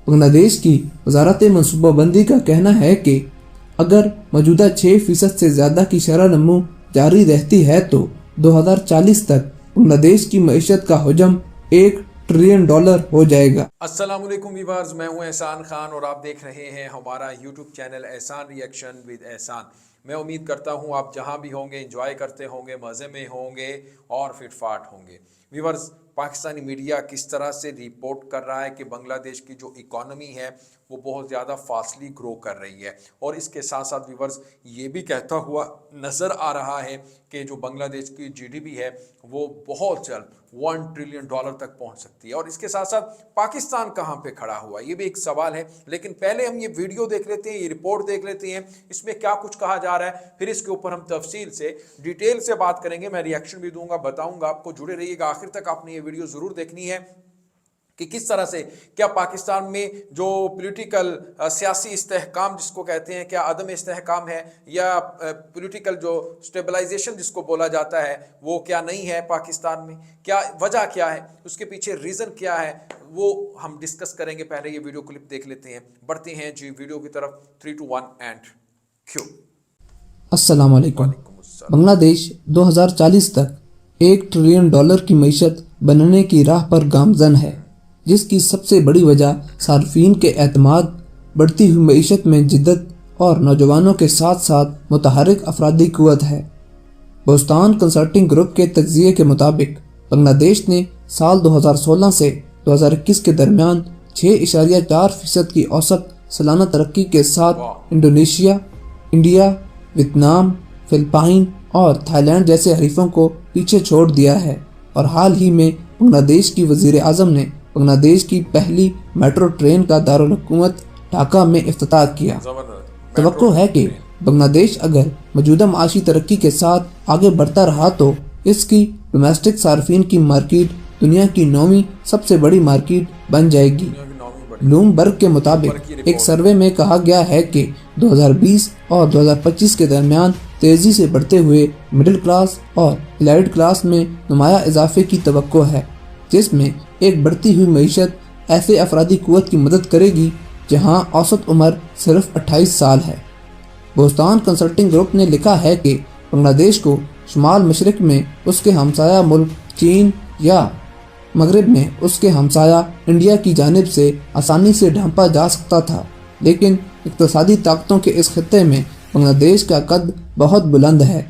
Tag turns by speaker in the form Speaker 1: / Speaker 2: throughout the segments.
Speaker 1: बांग्लादेश की वजारत मनसूबा बंदी का कहना है कि अगर मौजूदा 6% से ज़्यादा की शरह नमू जारी रहती है तो 2040 तक बांग्लादेश की मईशत का हजम $1 ट्रिलियन हो जाएगा।
Speaker 2: अस्सलाम वालेकुम व्यूअर्स, मैं हूं एहसान खान और आप देख रहे हैं हमारा यूट्यूब चैनल एहसान रिएक्शन विद एहसान। मैं उम्मीद करता हूं आप जहां भी होंगे एंजॉय करते होंगे, मज़े में होंगे और फिटफाट होंगे। व्यूअर्स, पाकिस्तानी मीडिया किस तरह से रिपोर्ट कर रहा है कि बांग्लादेश की जो इकॉनमी है वो बहुत ज़्यादा फास्टली ग्रो कर रही है, और इसके साथ साथ व्यूअर्स ये भी कहता हुआ नज़र आ रहा है कि जो बांग्लादेश की जीडीपी है वो बहुत जल्द $1 ट्रिलियन तक पहुंच सकती है। और इसके साथ साथ पाकिस्तान कहां पे खड़ा हुआ, ये भी एक सवाल है। लेकिन पहले हम ये वीडियो देख लेते हैं, ये रिपोर्ट देख लेते हैं, इसमें क्या कुछ कहा जा रहा है, फिर इसके ऊपर हम तफसील से डिटेल से बात करेंगे। मैं रिएक्शन भी दूंगा, बताऊंगा आपको, जुड़े रहिएगा आखिर तक। आपने ये वीडियो जरूर देखनी है कि किस तरह से क्या पाकिस्तान में जो पॉलिटिकल सियासी इस्तेहकाम जिसको कहते हैं, क्या अदम इस्तेहकाम है, या पॉलिटिकल जो स्टेबलाइजेशन जिसको बोला जाता है वो क्या नहीं है पाकिस्तान में, क्या वजह क्या है, उसके पीछे रीज़न क्या है, वो हम डिस्कस करेंगे। पहले ये वीडियो क्लिप देख लेते हैं, बढ़ते हैं जी वीडियो की तरफ। 3, 2, 1 एंड क्यू।
Speaker 1: अस्सलाम वालेकुम। बांग्लादेश 2040 तक $1 ट्रिलियन की मईशत बनने की राह पर गामजन है, जिसकी सबसे बड़ी वजह सार्फिन के एतमाद, बढ़ती हुई मईशत में जिद्दत और नौजवानों के साथ साथ मुतहरिक अफरादी कुव्वत है। बोस्तान कंसल्टिंग ग्रुप के तज्जिये के मुताबिक बांग्लादेश ने साल 2016 से 2021 के दरमियान 6.4% की औसत सालाना तरक्की के साथ इंडोनेशिया, इंडिया, वियतनाम, फिलिपाइन और थाईलैंड जैसे हरीफों को पीछे छोड़ दिया है। और हाल ही में बांग्लादेश की वजीर आज़म ने बांग्लादेश की पहली मेट्रो ट्रेन का दारुल हुकूमत ढाका में इफ्तिताह किया। तवक्को है कि बांग्लादेश अगर मौजूदा माशी तरक्की के साथ आगे बढ़ता रहा तो इसकी डोमेस्टिक सार्फिन की मार्केट दुनिया की 9वीं सबसे बड़ी मार्केट बन जाएगी। ब्लूमबर्ग के मुताबिक एक सर्वे में कहा गया है कि 2020 और 2025 के दरमियान तेजी से बढ़ते हुए मिडिल क्लास और एलाइट क्लास में नुमाया इजाफे की तवक्को है, जिसमें एक बढ़ती हुई मईशत ऐसे अफरादी कुव्वत की मदद करेगी जहां औसत उम्र सिर्फ 28 साल है। बोस्तान कंसल्टिंग ग्रुप ने लिखा है कि बांग्लादेश को शुमाल मशरक में उसके हमसाया मुल्क चीन या मगरब में उसके हमसाया इंडिया की जानिब से आसानी से ढांपा जा सकता था, लेकिन इक्तसादी ताकतों के इस खत्ते में बांग्लादेश का कद बहुत बुलंद है।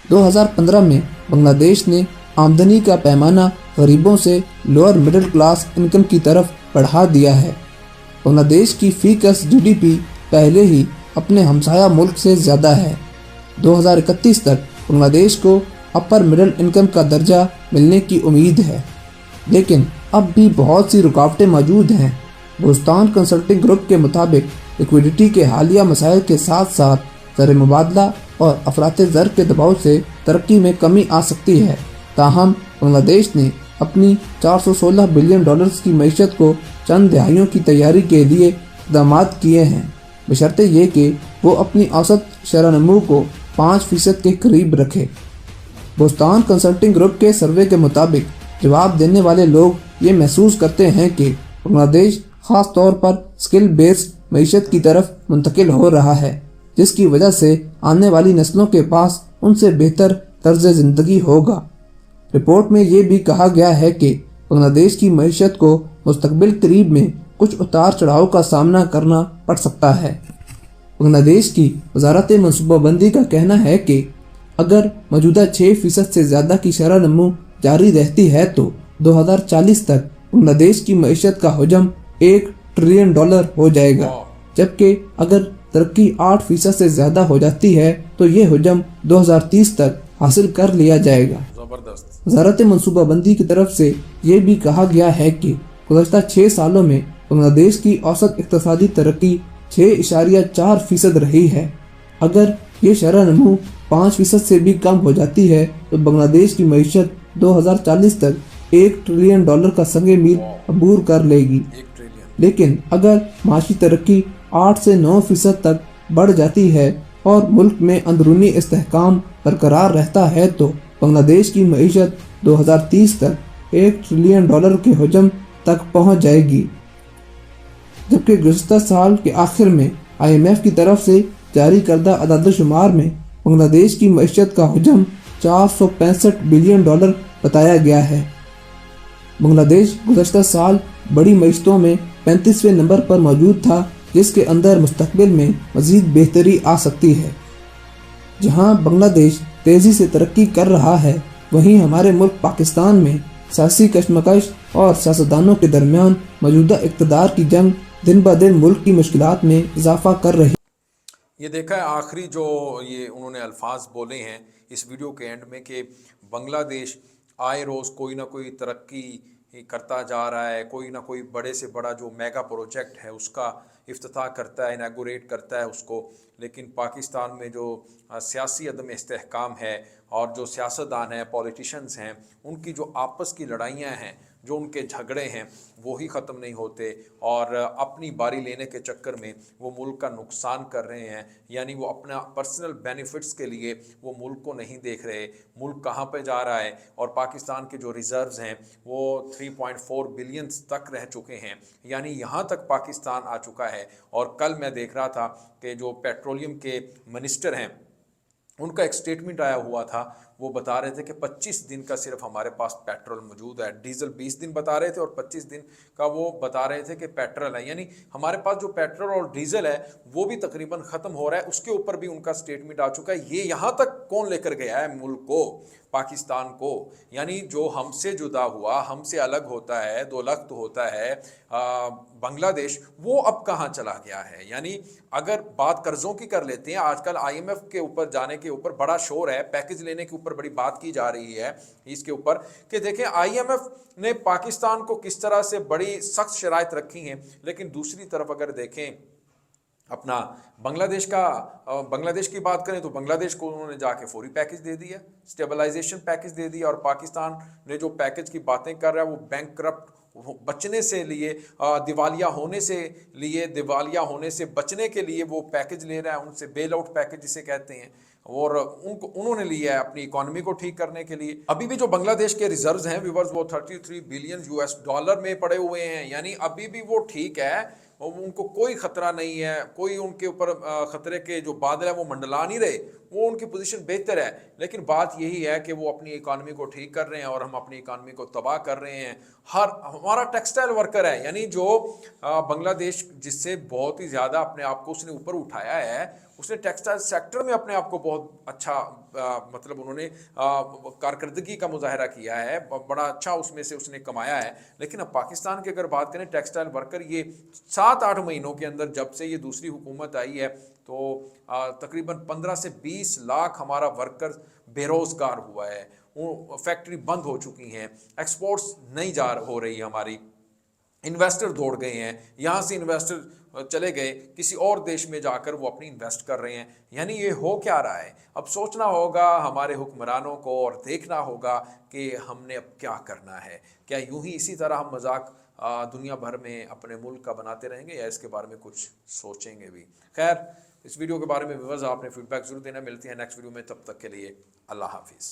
Speaker 1: 2015 में बांग्लादेश ने आमदनी का पैमाना गरीबों से लोअर मिडिल क्लास इनकम की तरफ बढ़ा दिया है। बांग्लादेश की फीकस जीडीपी पहले ही अपने हमसाया मुल्क से ज़्यादा है। 2031 तक बांग्लादेश को अपर मिडिल इनकम का दर्जा मिलने की उम्मीद है, लेकिन अब भी बहुत सी रुकावटें मौजूद हैं। बोस्तान कंसल्टिंग ग्रुप के मुताबिक लिक्विडिटी के हालिया मसाइल के साथ साथ ज़र मुबादला और अफराते ज़र के दबाव से तरक्की में कमी आ सकती है। ताहम बांग्लादेश ने अपनी $416 बिलियन की मईशत को चंद दहाइयों की तैयारी के लिए इक़दाम किए हैं, बशर्ते ये कि वो अपनी औसत शरह नमू को 5% के करीब रखे। बोस्तान कंसल्टिंग ग्रुप के सर्वे के मुताबिक जवाब देने वाले लोग ये महसूस करते हैं कि बांग्लादेश ख़ास तौर पर स्किल बेस्ड मईशत की तरफ मुंतकिल हो रहा है, जिसकी वजह से आने वाली नस्लों के पास उनसे बेहतर तर्ज ज़िंदगी होगा। रिपोर्ट में ये भी कहा गया है कि बांग्लादेश की मईशत को मुस्तकबिल करीब में कुछ उतार चढ़ाव का सामना करना पड़ सकता है। बांग्लादेश की वजारत मनसूबा बंदी का कहना है कि अगर मौजूदा 6% से ज़्यादा की शरह नमू जारी रहती है तो 2040 तक बांग्लादेश की मईशत का हजम $1 ट्रिलियन हो जाएगा, जबकि अगर तरक्की 8% से ज़्यादा हो जाती है तो ये हजम 2030 तक हासिल कर लिया जाएगा। वजारत मनसूबा बंदी की तरफ से ये भी कहा गया है कि गुज़श्ता 6 सालों में बांग्लादेश की औसत इक़्तिसादी तरक्की 6.4% रही है। अगर ये शरह नमू 5% से भी कम हो जाती है तो बांग्लादेश की मईशत 2040 तक $1 ट्रिलियन का संगे मील अबूर कर लेगी। लेकिन अगर माशी तरक्की 8 से 9% तक बढ़ जाती है और मुल्क में अंदरूनी इस्तेहकाम बरकरार रहता है तो बांग्लादेश की मईशत 2030 तक $1 ट्रिलियन के हजम तक पहुंच जाएगी। जबकि गुज़श्ता साल के आखिर में IMF की तरफ से जारी करदा अदाद शुमार में बांग्लादेश की मईशत का हजम $465 बिलियन बताया गया है। बांग्लादेश गुज़श्ता साल बड़ी मईशतों में 35वें नंबर पर मौजूद था, जिसके अंदर मुस्तकबिल में मज़ीद बेहतरी आ सकती है। जहां बांग्लादेश तेज़ी से तरक्की कर रहा है, वहीं हमारे मुल्क पाकिस्तान में सियासी कशमकश और सियासतदानों के दरमियान मौजूदा इक़्तिदार की जंग दिन ब दिन मुल्क की मुश्किलात में इजाफा कर रही।
Speaker 2: ये देखा है आखिरी जो ये उन्होंने अल्फाज बोले हैं इस वीडियो के एंड में कि बांग्लादेश आए रोज़ कोई ना कोई तरक्की करता जा रहा है, कोई ना कोई बड़े से बड़ा जो मेगा प्रोजेक्ट है उसका इफ्तिताह करता है, इनैगोरेट करता है उसको। लेकिन पाकिस्तान में जो सियासी अदम इस्तेहकाम है और जो सियासतदान हैं, पॉलिटिशियंस हैं, उनकी जो आपस की लड़ाइयाँ हैं, जो उनके झगड़े हैं, वो ही ख़त्म नहीं होते और अपनी बारी लेने के चक्कर में वो मुल्क का नुकसान कर रहे हैं। यानी वो अपना पर्सनल बेनिफिट्स के लिए वो मुल्क को नहीं देख रहे, मुल्क कहाँ पे जा रहा है। और पाकिस्तान के जो रिज़र्व्स हैं वो 3.4 बिलियन तक रह चुके हैं, यानी यहाँ तक पाकिस्तान आ चुका है। और कल मैं देख रहा था कि जो पेट्रोलियम के मिनिस्टर हैं उनका एक स्टेटमेंट आया हुआ था, वो बता रहे थे कि 25 दिन का सिर्फ हमारे पास पेट्रोल मौजूद है। डीजल 20 दिन बता रहे थे और 25 दिन का वो बता रहे थे कि पेट्रोल है। यानी हमारे पास जो पेट्रोल और डीजल है वो भी तकरीबन ख़त्म हो रहा है, उसके ऊपर भी उनका स्टेटमेंट आ चुका है। ये यहाँ तक कौन लेकर गया है मुल्क को, पाकिस्तान को? यानी जो हमसे जुदा हुआ, हमसे अलग होता है, दो लख्त होता है बांग्लादेश, वो अब कहाँ चला गया है? यानी अगर बात कर्ज़ों की कर लेते हैं, आजकल IMF के ऊपर जाने के ऊपर बड़ा शोर है, पैकेज लेने के ऊपर बड़ी बात की जा रही है इसके ऊपर कि देखें IMF ने पाकिस्तान को किस तरह से बड़ी सख्त शराइत रखी हैं। लेकिन दूसरी तरफ अगर देखें अपना बांग्लादेश की बात करें तो बांग्लादेश को उन्होंने जाके फौरी पैकेज दे दिया, स्टेबलाइजेशन पैकेज दे दिया। और पाकिस्तान ने जो पैकेज की बातें कर रहा है वो बैंकक्रप्ट बचने से लिए, दिवालिया होने से बचने के लिए वो पैकेज ले रहा है उनसे, बेल आउट पैकेज जिसे कहते हैं। और उन्होंने लिया है अपनी इकॉनमी को ठीक करने के लिए। अभी भी जो बांग्लादेश के रिजर्व्स हैं व्यूअर्स, वो $33 बिलियन में पड़े हुए हैं। यानी अभी भी वो ठीक है, उनको कोई ख़तरा नहीं है, कोई उनके ऊपर ख़तरे के जो बादल है वो मंडला नहीं रहे, वो उनकी पोजीशन बेहतर है। लेकिन बात यही है कि वो अपनी इकॉनमी को ठीक कर रहे हैं और हम अपनी इकॉनमी को तबाह कर रहे हैं। हमारा टेक्सटाइल वर्कर है, यानी जो बांग्लादेश जिससे बहुत ही ज़्यादा अपने आप को उसने ऊपर उठाया है, उसने टेक्सटाइल सेक्टर में अपने आप को बहुत अच्छा मतलब उन्होंने कारकर्दगी का मुजाहरा किया है, बड़ा अच्छा उसमें से उसने कमाया है। लेकिन अब पाकिस्तान की अगर बात करें टेक्सटाइल वर्कर, ये 7-8 महीनों के अंदर जब से ये दूसरी हुकूमत आई है तो तकरीबन 15 से 20 लाख हमारा वर्कर बेरोज़गार हुआ है, वो फैक्ट्री बंद हो चुकी हैं, एक्सपोर्ट्स नहीं हो रही हमारी, इन्वेस्टर दौड़ गए हैं, यहाँ से इन्वेस्टर चले गए किसी और देश में जाकर वो अपनी इन्वेस्ट कर रहे हैं। यानी ये हो क्या रहा है? अब सोचना होगा हमारे हुक्मरानों को और देखना होगा कि हमने अब क्या करना है। क्या यूं ही इसी तरह हम मजाक दुनिया भर में अपने मुल्क का बनाते रहेंगे या इसके बारे में कुछ सोचेंगे भी? खैर, इस वीडियो के बारे में व्यूअर्स आपने फीडबैक जरूर देना। मिलती है नेक्स्ट वीडियो में, तब तक के लिए अल्लाह हाफिज़।